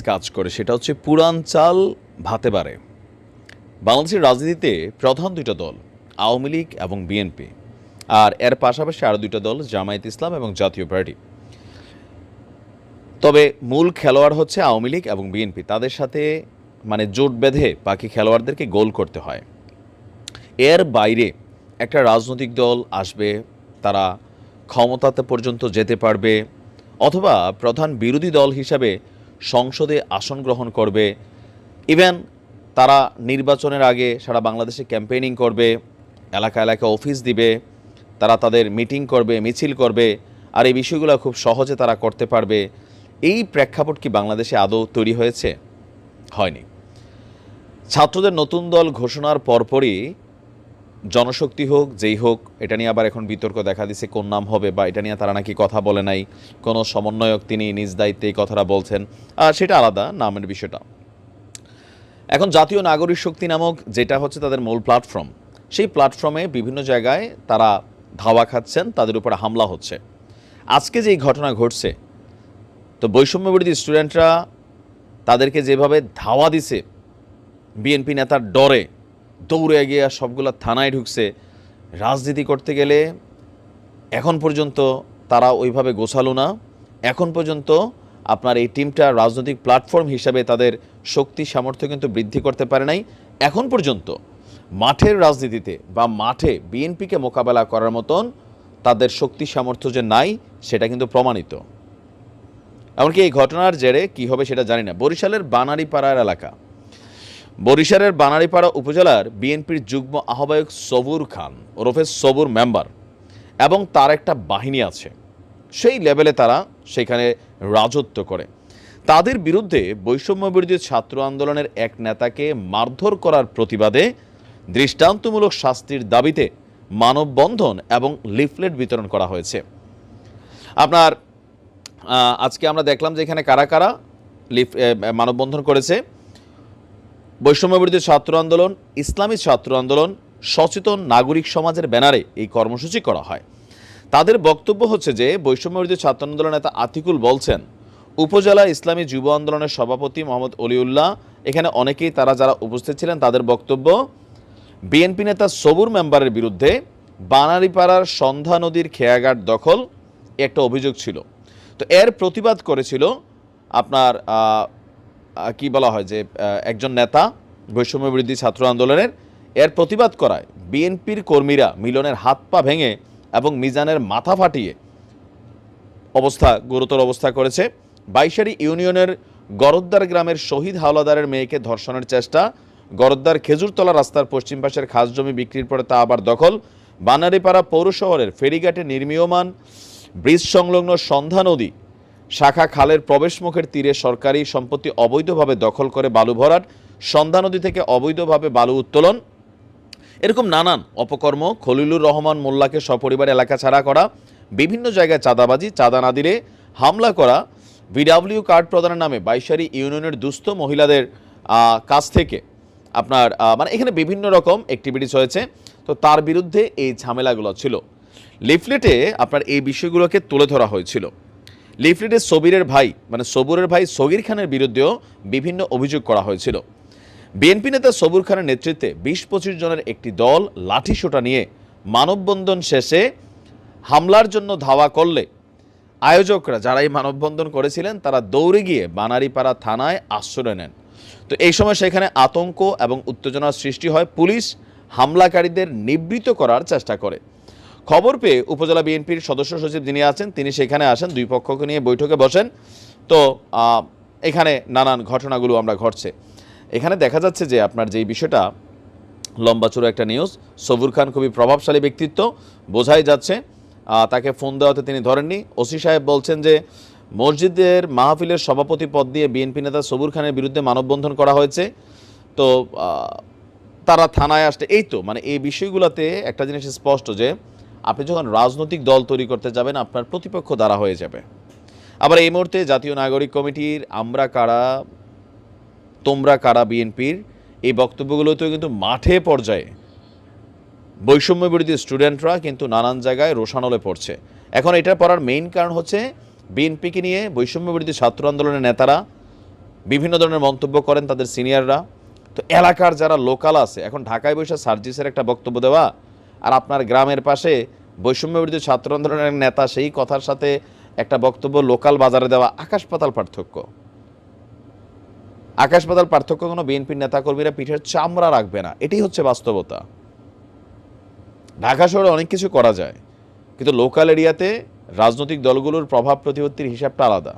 কাজ করে, সেটা হচ্ছে পুরান চাল ভাতে বাড়ে। বাংলাদেশের রাজনীতিতে প্রধান দুইটা দল আওয়ামী লীগ এবং বিএনপি, আর এর পাশাপাশি আরও দুইটা দল জামায়াত ইসলাম এবং জাতীয় পার্টি। তবে মূল খেলোয়াড় হচ্ছে আওয়ামী লীগ এবং বিএনপি, তাদের সাথে জোট বেঁধে বাকি খেলোয়াড়দেরকে গোল করতে হয়। এর বাইরে একটা রাজনৈতিক দল আসবে, তারা ক্ষমতাতে পর্যন্ত যেতে পারবে, অথবা প্রধান বিরোধী দল হিসাবে সংসদে আসন গ্রহণ করবে। ইভেন তারা নির্বাচনের আগে সারা বাংলাদেশে ক্যাম্পেইনিং করবে, এলাকা এলাকায় অফিস দিবে, তারা তাদের মিটিং করবে, মিছিল করবে, আর এই বিষয়গুলো খুব সহজে তারা করতে পারবে। এই প্রেক্ষাপট কি বাংলাদেশে আদৌ তৈরি হয়েছে? হয়নি। ছাত্রদের নতুন দল ঘোষণার পরপরই জনশক্তি হোক, যেই হোক, এটা নিয়ে আবার এখন বিতর্ক দেখা দিচ্ছে কোন নাম হবে, বা এটা নিয়ে তারা নাকি কথা বলে নাই, কোনো সমন্বয়ক তিনি নিজ দায়িত্বে এই কথাটা বলছেন, আর সেটা আলাদা নামের বিষয়টা। এখন জাতীয় নাগরিক শক্তি নামক যেটা হচ্ছে তাদের মূল প্ল্যাটফর্ম, সেই প্ল্যাটফর্মে বিভিন্ন জায়গায় তারা ধাওয়া খাচ্ছেন, তাদের উপরে হামলা হচ্ছে। আজকে যে ঘটনা ঘটছে, তো বৈষম্য বিরোধী স্টুডেন্টরা তাদেরকে যেভাবে ধাওয়া দিছে, বিএনপি নেতার ডরে দৌড়ে গিয়ে সবগুলা থানায় ঢুকছে। রাজনীতি করতে গেলে এখন পর্যন্ত তারা ওইভাবে গোছালো না। এখন পর্যন্ত আপনার এই টিমটা রাজনৈতিক প্ল্যাটফর্ম হিসাবে তাদের শক্তি সামর্থ্য কিন্তু বৃদ্ধি করতে পারে নাই। এখন পর্যন্ত মাঠের রাজনীতিতে বা মাঠে বিএনপিকে মোকাবেলা করার মতন তাদের শক্তি সামর্থ্য যে নাই, সেটা কিন্তু প্রমাণিত। এমনকি এই ঘটনার জেরে কী হবে সেটা জানি না। বরিশালের বানারীপাড়ার এলাকা, বরিশালের বানারীপাড়া উপজেলার বিএনপির যুগ্ম আহ্বায়ক সবুর খান ওরফে সবুর মেম্বার, এবং তার একটা বাহিনী আছে, সেই লেভেলে তারা সেখানে রাজত্ব করে। তাদের বিরুদ্ধে বৈষম্য বিরোধী ছাত্র আন্দোলনের এক নেতাকে মারধর করার প্রতিবাদে দৃষ্টান্তমূলক শাস্তির দাবিতে মানববন্ধন এবং লিফলেট বিতরণ করা হয়েছে। আপনার আজকে আমরা দেখলাম যে এখানে কারা কারা মানববন্ধন করেছে। বৈষম্য বিরোধী ছাত্র আন্দোলন, ইসলামী ছাত্র আন্দোলন, সচেতন নাগরিক সমাজের ব্যানারে এই কর্মসূচি করা হয়। তাদের বক্তব্য হচ্ছে যে বৈষম্য বিরোধী ছাত্র আন্দোলন নেতা আতিকুল বলছেন, উপজেলা ইসলামী যুব আন্দোলনের সভাপতি মোহাম্মদ অলিউল্লাহ, এখানে অনেকেই তারা যারা উপস্থিত ছিলেন, তাদের বক্তব্য বিএনপি নেতা সবুর মেম্বারের বিরুদ্ধে বানারীপাড়ার সন্ধ্যা নদীর খেয়াঘাট দখল একটা অভিযোগ ছিল। তো এর প্রতিবাদ করেছিল আপনার কি বলা হয় যে একজন নেতা বৈষম্য বিরোধী ছাত্র আন্দোলনের, এর প্রতিবাদ করায় বিএনপির কর্মীরা মিলনের হাত পা ভেঙে এবং মিজানের মাথা ফাটিয়ে গুরুতর অবস্থা করেছে। বাইশারি ইউনিয়নের গরদ্দার গ্রামের শহীদ হাওলাদারের মেয়েকে ধর্ষণের চেষ্টা, গরদ্দার খেজুরতলা রাস্তার পশ্চিম পাশের খাস জমি বিক্রির পরে তা আবার দখল, বানারীপাড়া পৌর শহরের ফেরিঘাটে নির্মীয়মান ব্রিজ সংলগ্ন সন্ধ্যা নদী শাখা খালের প্রবেশমুখের তীরে সরকারি সম্পত্তি অবৈধভাবে দখল করে বালু ভরাট, সন্ধ্যা নদী থেকে অবৈধভাবে বালু উত্তোলন, এরকম নানান অপকর্ম। খলিলুর রহমান মোল্লাকে সপরিবার এলাকা ছাড়া করা, বিভিন্ন জায়গায় চাঁদাবাজি, চাঁদা না দিলে হামলা করা, ভিডব্লিউ কার্ড প্রদানের নামে বাইশারি ইউনিয়নের দুস্থ মহিলাদের কাছ থেকে আপনার এখানে বিভিন্ন রকম অ্যাক্টিভিটিস হয়েছে। তো তার বিরুদ্ধে এই ঝামেলাগুলো ছিল। লিফলেটে আপনার এই বিষয়গুলোকে তুলে ধরা হয়েছিল। লিফলেটে সবুরের ভাই সগির খানের বিরুদ্ধেও বিভিন্ন অভিযোগ করা হয়েছিল। বিএনপি নেতা সবুর খানের নেতৃত্বে ২০-২৫ জনের একটি দল লাঠিসোঁটা নিয়ে মানববন্ধন শেষে হামলার জন্য ধাওয়া করলে আয়োজকরা যারা এই মানববন্ধন করেছিলেন তারা দৌড়ে গিয়ে বানারীপাড়া থানায় আশ্রয় নেন। তো এই সময় সেখানে আতঙ্ক এবং উত্তেজনার সৃষ্টি হয়। পুলিশ হামলাকারীদের নিবৃত্ত করার চেষ্টা করে। খবর পেয়ে উপজেলা বিএনপির সদস্য সচিব যিনি আছেন তিনি সেখানে আসেন, দুই পক্ষকে নিয়ে বৈঠকে বসেন। তো এখানে নানান ঘটনাগুলো আমরা ঘটছে। এখানে দেখা যাচ্ছে যে আপনার যেই বিষয়টা লম্বাচুরো একটা নিউজ, সবুর খান খুবই প্রভাবশালী ব্যক্তিত্ব, বোঝাই যাচ্ছে। তাকে ফোন দেওয়াতে তিনি ধরেননি। ওসি সাহেব বলছেন যে মসজিদের মাহফিলের সভাপতি পদ দিয়ে বিএনপি নেতা সবুর খানের বিরুদ্ধে মানববন্ধন করা হয়েছে। তো তারা থানায় আসতে এই তো এই বিষয়গুলোতে একটা জিনিস স্পষ্ট যে আপনি যখন রাজনৈতিক দল তৈরি করতে যাবেন আপনার প্রতিপক্ষ দ্বারা হয়ে যাবে। আবার এই মুহূর্তে জাতীয় নাগরিক কমিটির আমরা কারা তোমরা কারা বিএনপির এই বক্তব্যগুলোতেও কিন্তু মাঠে পর্যায়ে বৈষম্য বিরোধী স্টুডেন্টরা কিন্তু নানান জায়গায় রোষানলে পড়ছে। এখন এটা পড়ার মেইন কারণ হচ্ছে বিএনপিকে নিয়ে বৈষম্য বিরোধী ছাত্র আন্দোলনের নেতারা বিভিন্ন ধরনের মন্তব্য করেন তাদের সিনিয়ররা। তো এলাকার যারা লোকাল আছে, এখন ঢাকায় বসে সার্জিসের একটা বক্তব্য দেওয়া আর আপনার গ্রামের পাশে বৈষম্যবিরোধী ছাত্র আন্দোলনের নেতা সেই কথার সাথে একটা বক্তব্য লোকাল বাজারে দেওয়া আকাশ পাতাল পার্থক্য। আকাশ পাতাল পার্থক্য কোনো বিএনপির নেতাকর্মীরা পিঠের চামড়া রাখবে না, এটাই হচ্ছে বাস্তবতা। ঢাকা শহরে অনেক কিছু করা যায়, কিন্তু লোকাল এরিয়াতে রাজনৈতিক দলগুলোর প্রভাব প্রতিপত্তির হিসাবটা আলাদা।